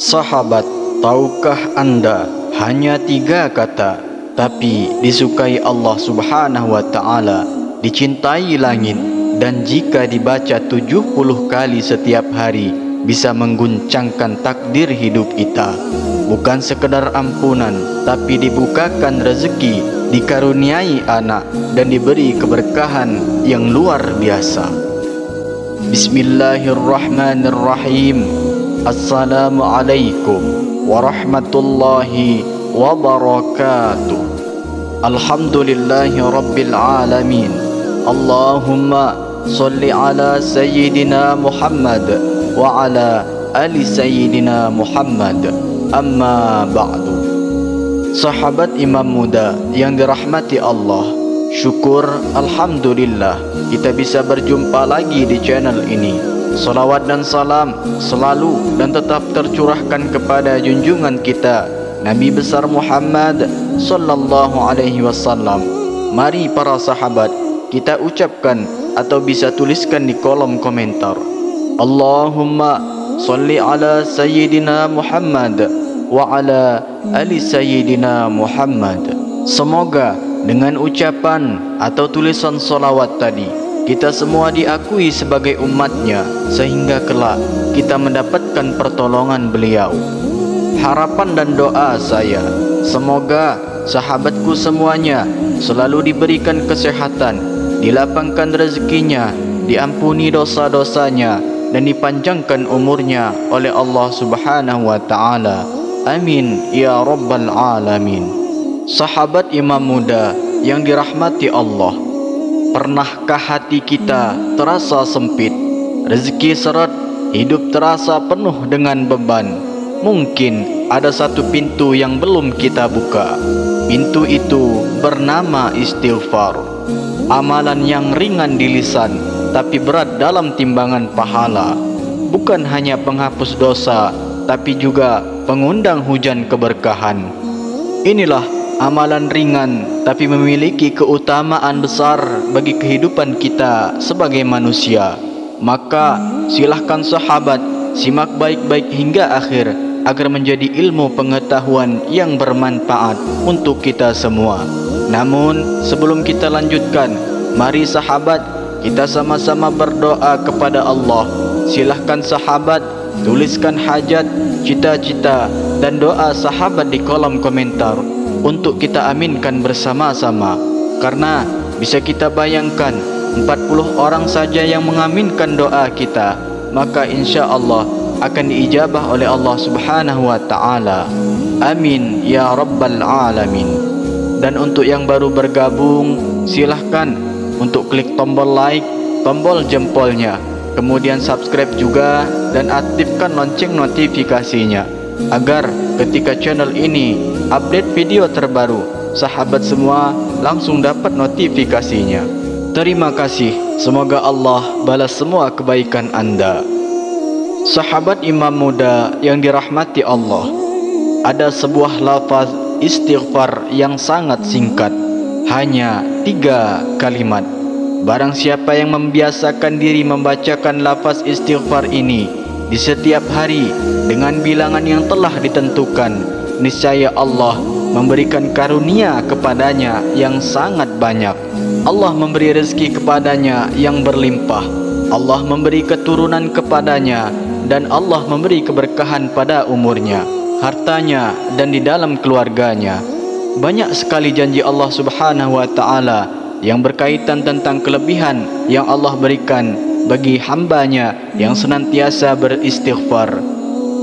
Sahabat, tahukah Anda hanya 3 kata tapi disukai Allah Subhanahu wa taala, dicintai langit, dan jika dibaca 70 kali setiap hari bisa mengguncangkan takdir hidup kita. Bukan sekedar ampunan, tapi dibukakan rezeki, dikaruniai anak, dan diberi keberkahan yang luar biasa. Bismillahirrahmanirrahim. Assalamualaikum warahmatullahi wabarakatuh. Alhamdulillahi rabbil alamin. Allahumma salli ala sayyidina Muhammad wa ala ali sayyidina Muhammad. Amma ba'du. Sahabat Imam Muda yang dirahmati Allah, syukur alhamdulillah kita bisa berjumpa lagi di channel ini. Salawat dan salam selalu dan tetap tercurahkan kepada junjungan kita Nabi besar Muhammad sallallahu alaihi wasallam. Mari para sahabat kita ucapkan atau bisa tuliskan di kolom komentar, Allahumma salli ala sayyidina Muhammad wa ala ali sayyidina Muhammad. Semoga dengan ucapan atau tulisan salawat tadi kita semua diakui sebagai umatnya, sehingga kelak kita mendapatkan pertolongan beliau. Harapan dan doa saya, semoga sahabatku semuanya selalu diberikan kesehatan, dilapangkan rezekinya, diampuni dosa-dosanya, dan dipanjangkan umurnya oleh Allah Subhanahu wa ta'ala. Amin ya rabbal alamin. Sahabat Imam Muda yang dirahmati Allah, pernahkah hati kita terasa sempit, rezeki seret, hidup terasa penuh dengan beban? Mungkin ada satu pintu yang belum kita buka. Pintu itu bernama istighfar. Amalan yang ringan di lisan tapi berat dalam timbangan pahala. Bukan hanya penghapus dosa, tapi juga pengundang hujan keberkahan. Inilah amalan ringan tapi memiliki keutamaan besar bagi kehidupan kita sebagai manusia. Maka silahkan sahabat simak baik-baik hingga akhir agar menjadi ilmu pengetahuan yang bermanfaat untuk kita semua. Namun sebelum kita lanjutkan, mari sahabat kita sama-sama berdoa kepada Allah. Silahkan sahabat tuliskan hajat, cita-cita, dan doa sahabat di kolom komentar untuk kita aminkan bersama-sama. Karena bisa kita bayangkan 40 orang saja yang mengaminkan doa kita, maka insya Allah akan diijabah oleh Allah Subhanahu wa ta'ala. Amin ya rabbal alamin. Dan untuk yang baru bergabung, silahkan untuk klik tombol like, tombol jempolnya, kemudian subscribe juga dan aktifkan lonceng notifikasinya, agar ketika channel ini update video terbaru, sahabat semua langsung dapat notifikasinya. Terima kasih. Semoga Allah balas semua kebaikan Anda. Sahabat Imam Muda yang dirahmati Allah, ada sebuah lafaz istighfar yang sangat singkat, hanya 3 kalimat. Barang siapa yang membiasakan diri membacakan lafaz istighfar ini di setiap hari dengan bilangan yang telah ditentukan, niscaya Allah memberikan karunia kepadanya yang sangat banyak. Allah memberi rezeki kepadanya yang berlimpah. Allah memberi keturunan kepadanya, dan Allah memberi keberkahan pada umurnya, hartanya, dan di dalam keluarganya. Banyak sekali janji Allah Subhanahu wa ta'ala yang berkaitan tentang kelebihan yang Allah berikan bagi hambanya yang senantiasa beristighfar.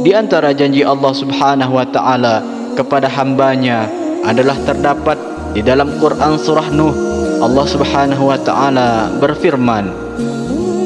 Di antara janji Allah Subhanahu wa ta'ala kepada hambanya adalah terdapat di dalam Quran surah Nuh. Allah Subhanahu wa ta'ala berfirman,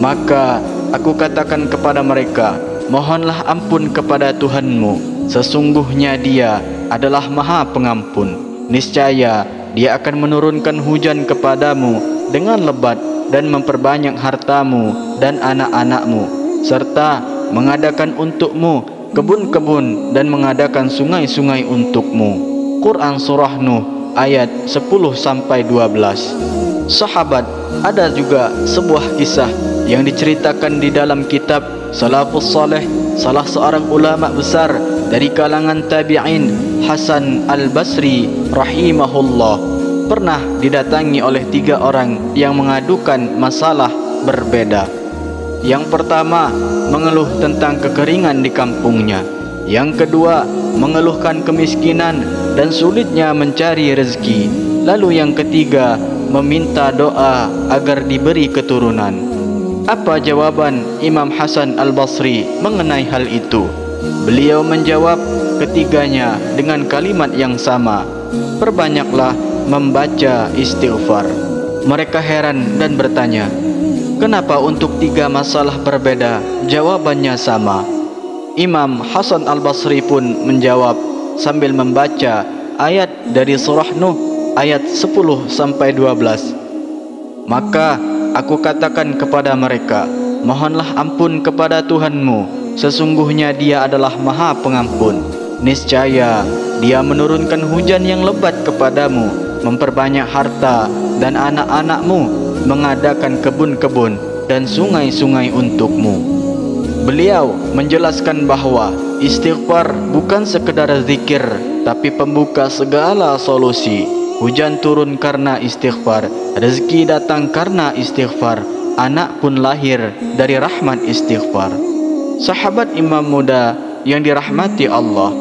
maka aku katakan kepada mereka, mohonlah ampun kepada Tuhanmu, sesungguhnya Dia adalah Maha Pengampun. Niscaya Dia akan menurunkan hujan kepadamu dengan lebat dan memperbanyak hartamu dan anak-anakmu, serta mengadakan untukmu kebun-kebun dan mengadakan sungai-sungai untukmu. Quran surah Nuh ayat 10-12. Sahabat, ada juga sebuah kisah yang diceritakan di dalam kitab Salafus Saleh salah seorang ulama besar dari kalangan tabi'in, Hasan al-Basri rahimahullah, pernah didatangi oleh 3 orang yang mengadukan masalah berbeda. Yang pertama, mengeluh tentang kekeringan di kampungnya. Yang kedua, mengeluhkan kemiskinan dan sulitnya mencari rezeki. Lalu yang ketiga, meminta doa agar diberi keturunan. Apa jawaban Imam Hasan al-Basri mengenai hal itu? Beliau menjawab ketiganya dengan kalimat yang sama, perbanyaklah membaca istighfar. Mereka heran dan bertanya, kenapa untuk 3 masalah berbeda jawabannya sama? Imam Hasan al-Basri pun menjawab sambil membaca ayat dari surah Nuh ayat 10-12. Maka aku katakan kepada mereka, mohonlah ampun kepada Tuhanmu, sesungguhnya Dia adalah Maha Pengampun. Niscaya Dia menurunkan hujan yang lebat kepadamu, memperbanyak harta dan anak-anakmu, mengadakan kebun-kebun dan sungai-sungai untukmu. Beliau menjelaskan bahwa istighfar bukan sekedar zikir, tapi pembuka segala solusi. Hujan turun karena istighfar, rezeki datang karena istighfar, anak pun lahir dari rahmat istighfar. Sahabat imam muda yang dirahmati Allah,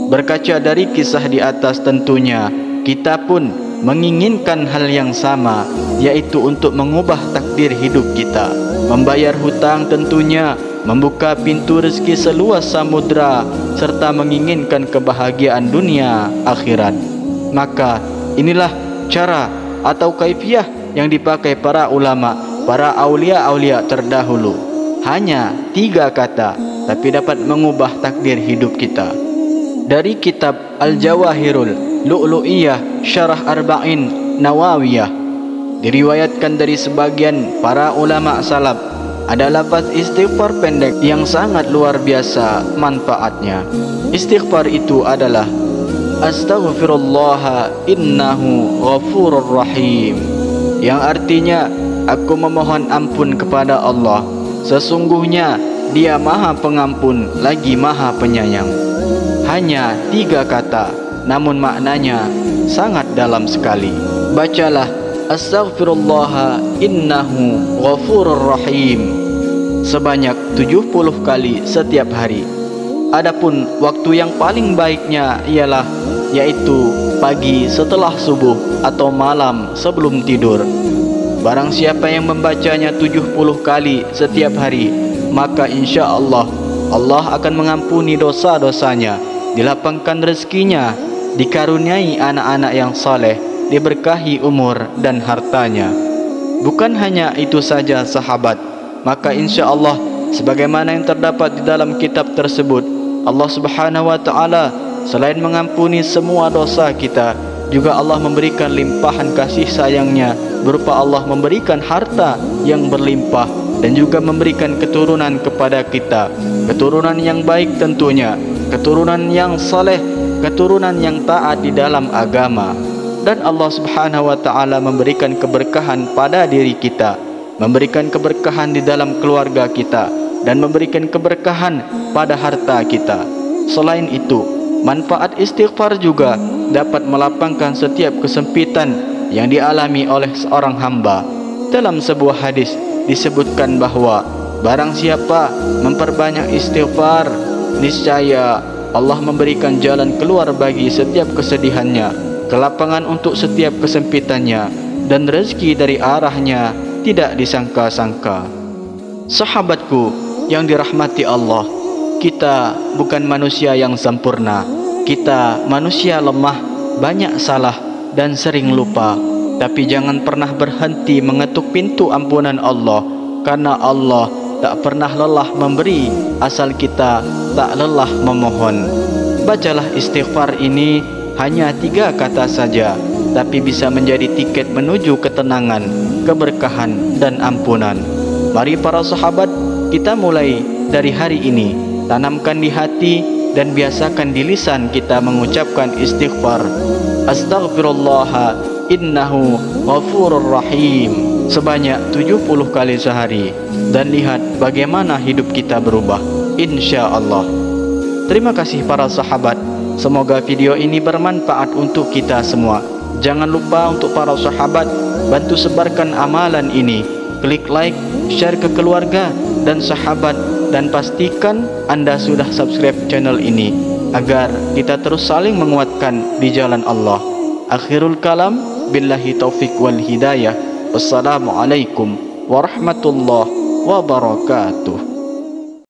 berkaca dari kisah di atas tentunya kita pun menginginkan hal yang sama, yaitu untuk mengubah takdir hidup kita, membayar hutang tentunya, membuka pintu rezeki seluas samudra, serta menginginkan kebahagiaan dunia akhirat. Maka inilah cara atau kaifiah yang dipakai para ulama, para aulia-aulia terdahulu. Hanya 3 kata, tapi dapat mengubah takdir hidup kita. Dari kitab Al-Jawahirul Lu'lu'iyah Syarah Arba'in Nawawiyah, diriwayatkan dari sebagian para ulama salaf, ada lafaz istighfar pendek yang sangat luar biasa manfaatnya. Istighfar itu adalah astaghfirullah innahu ghafurur rahim, yang artinya aku memohon ampun kepada Allah, sesungguhnya Dia Maha Pengampun lagi Maha Penyayang. Hanya 3 kata, namun maknanya sangat dalam sekali. Bacalah astaghfirullah innahu ghafurur rahim sebanyak 70 kali setiap hari. Adapun waktu yang paling baiknya ialah yaitu pagi setelah subuh atau malam sebelum tidur. Barang siapa yang membacanya 70 kali setiap hari, maka insya Allah Allah akan mengampuni dosa-dosanya, dilapangkan rezekinya, dikaruniai anak-anak yang saleh, diberkahi umur dan hartanya. Bukan hanya itu saja sahabat, maka insya Allah sebagaimana yang terdapat di dalam kitab tersebut, Allah Subhanahu wa Ta'ala selain mengampuni semua dosa kita, juga Allah memberikan limpahan kasih sayangnya, berupa Allah memberikan harta yang berlimpah dan juga memberikan keturunan kepada kita, keturunan yang baik tentunya, keturunan yang saleh, keturunan yang taat di dalam agama. Dan Allah Subhanahu wa Ta'ala memberikan keberkahan pada diri kita, memberikan keberkahan di dalam keluarga kita, dan memberikan keberkahan pada harta kita. Selain itu, manfaat istighfar juga dapat melapangkan setiap kesempitan yang dialami oleh seorang hamba. Dalam sebuah hadis disebutkan bahwa barang siapa memperbanyak istighfar, niscaya Allah memberikan jalan keluar bagi setiap kesedihannya, kelapangan untuk setiap kesempitannya, dan rezeki dari arahnya tidak disangka-sangka. Sahabatku yang dirahmati Allah, kita bukan manusia yang sempurna. Kita manusia lemah, banyak salah dan sering lupa. Tapi jangan pernah berhenti mengetuk pintu ampunan Allah, karena Allah tak pernah lelah memberi asal kita tak lelah memohon. Bacalah istighfar ini, hanya 3 kata saja, tapi bisa menjadi tiket menuju ketenangan, keberkahan dan ampunan. Mari para sahabat, kita mulai dari hari ini, tanamkan di hati dan biasakan di lisan kita mengucapkan istighfar. Astaghfirullah innahu ghafurur rahim sebanyak 70 kali sehari, dan lihat bagaimana hidup kita berubah. insyaallah. Terima kasih para sahabat. Semoga video ini bermanfaat untuk kita semua. Jangan lupa untuk para sahabat, bantu sebarkan amalan ini. Klik like, share ke keluarga dan sahabat, dan pastikan Anda sudah subscribe channel ini agar kita terus saling menguatkan di jalan Allah. Akhirul kalam, billahi taufik wal hidayah. Wassalamualaikum warahmatullahi wabarakatuh.